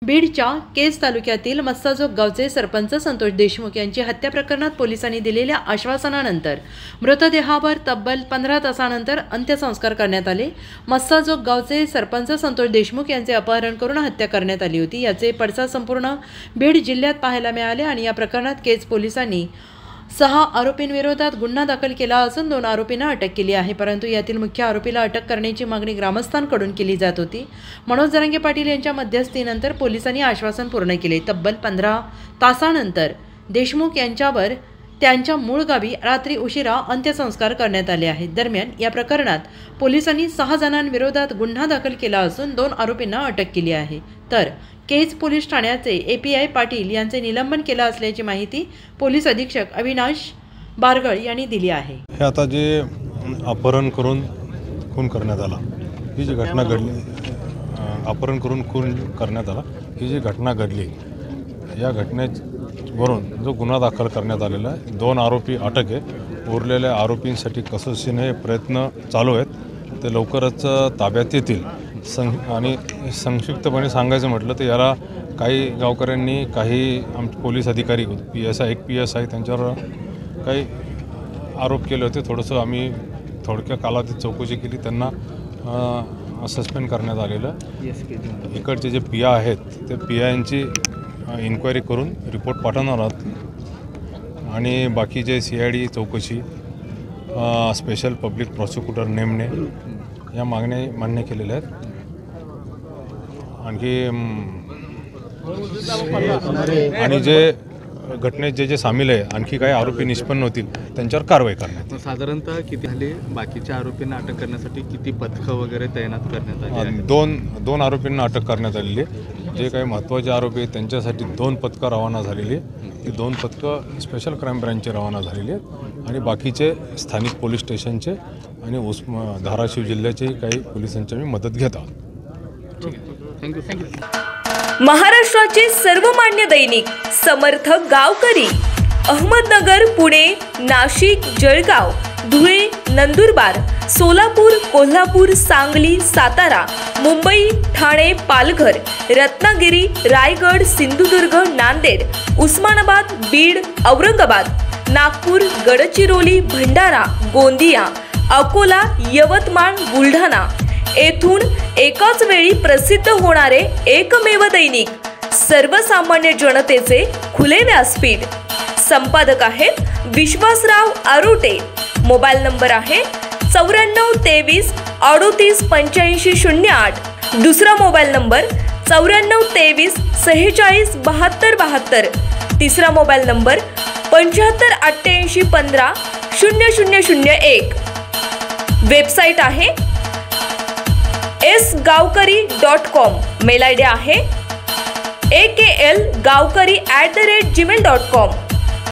बीडच्या केज तालुक्यातील मस्साजोग गावचे सरपंच संतोष देशमुख यांची हत्या प्रकरणात पोलिसांनी दिलेल्या आश्वासनानंतर मृतदेहावर तब्बल 15 तासानंतर अंत्यसंस्कार करण्यात आले। मस्साजोग गावचे सरपंच संतोष देशमुख यांचे अपहरण करून हत्या करण्यात आली होती। याचे पडसाद संपूर्ण बीड जिल्ह्यात पाहायला मिळाले आणि या प्रकरणात केज पोलिसांनी 6 आरोपींविरोधात गुन्हा दाखल केला असून 2 आरोपींना अटक केली आहे। परंतु यातील मुख्य आरोपीला अटक करण्याची मागणी ग्रामस्थांकडून केली जात होती। मनोज जरांगे पाटील यांच्या मध्यस्थीनंतर पोलिसांनी आश्वासन पूर्ण केले। तब्बल 15 तासानंतर देशमुख यांच्यावर त्यांच्या मूळ गावी रात्री उशिरा अंत्यसंस्कार करण्यात आले आहेत। दरम्यान या प्रकरणात पोलिसांनी 6 जणांविरोधात गुन्हा दाखल केला असून 2 आरोपींना अटक केली आहे। तर केज पोलीस ठाण्याचे API पाटील यांचे निलंबन केले असल्याची माहिती पोलीस अधीक्षक अविनाश बारगळ यांनी दिली आहे। हे आता जे अपहरण करून खून करण्यात आला, ही जी घटना घडली, अपहरण करून खून करण्यात आला, ही जी घटना घडली, या घटनेवरून जो गुन्हा दाखल करण्यात आलेला आहे, 2 आरोपी अटक आहे। उरलेल्या आरोपींसाठी कसूसीने प्रयत्न चालू आहेत, ते लवकरच ताब्यात येतील। आणि संक्षिप्तपणे सांगायचं म्हटलं तर याला काही गावकऱ्यांनी, काही पोलीस अधिकारी, PSI, एक PSI त्यांच्यावर काही आरोप केले होते। थोडंसं आम्ही थोडक्या कालावधीत चौकशी केली, त्यांना सस्पेंड करण्यात आलेलं। इकडचे जे PI आहेत ते PIंची इन्क्वायरी करून रिपोर्ट पाठवणार आहोत आणि बाकीचे CID चौकशी, स्पेशल पब्लिक प्रॉसिक्युटर नेमणे या मागण्या मान्य केलेल्या आहेत। आणखी आणि जे घटनेत जे सामील आहे, आणखी काही आरोपी निष्पन्न होतील त्यांच्यावर कारवाई करण्यात। साधारणतः किती झाले बाकीच्या आरोपींना अटक करण्यासाठी किती पथकं वगैरे तैनात करण्यात आली? दोन आरोपींना अटक करण्यात आलेली आहे। जे काही महत्त्वाचे आरोपी आहेत त्यांच्यासाठी 2 पथकं रवाना झालेली आहे। ती 2 पथकं स्पेशल क्राईम ब्रँचचे रवाना झालेली आहेत आणि बाकीचे स्थानिक पोलीस स्टेशनचे आणि धाराशिव जिल्ह्याचे काही पोलिसांची आम्ही मदत घेत आहोत। महाराष्ट्राचे सर्वमान्य दैनिक समर्थ गावकरी अहमदनगर, पुणे, नाशिक, जळगाव, धुळे, नंदुरबार, सोलापूर, कोल्हापूर, सांगली, सातारा, मुंबई, ठाणे, पालघर, रत्नागिरी, रायगड, सिंधुदुर्ग, नांदेड, उस्मानाबाद, बीड, औरंगाबाद, नागपूर, गडचिरोली, भंडारा, गोंदिया, अकोला, यवतमाळ, बुलढाणा येथून एकाच वेळी प्रसिद्ध होणारे एकमेव दैनिक, सर्वसामान्य जनतेचे खुले व्यासपीठ। संपादक आहेत विश्वासराव आरोटे। मोबाईल नंबर आहे 9423 38 85 08। दुसरा मोबाईल नंबर 9423 46 72 72। तिसरा मोबाईल नंबर 75 88 15 0001। वेबसाईट आहे sgavkari.com। मेल ID आहे akl gavkari@gmail.com।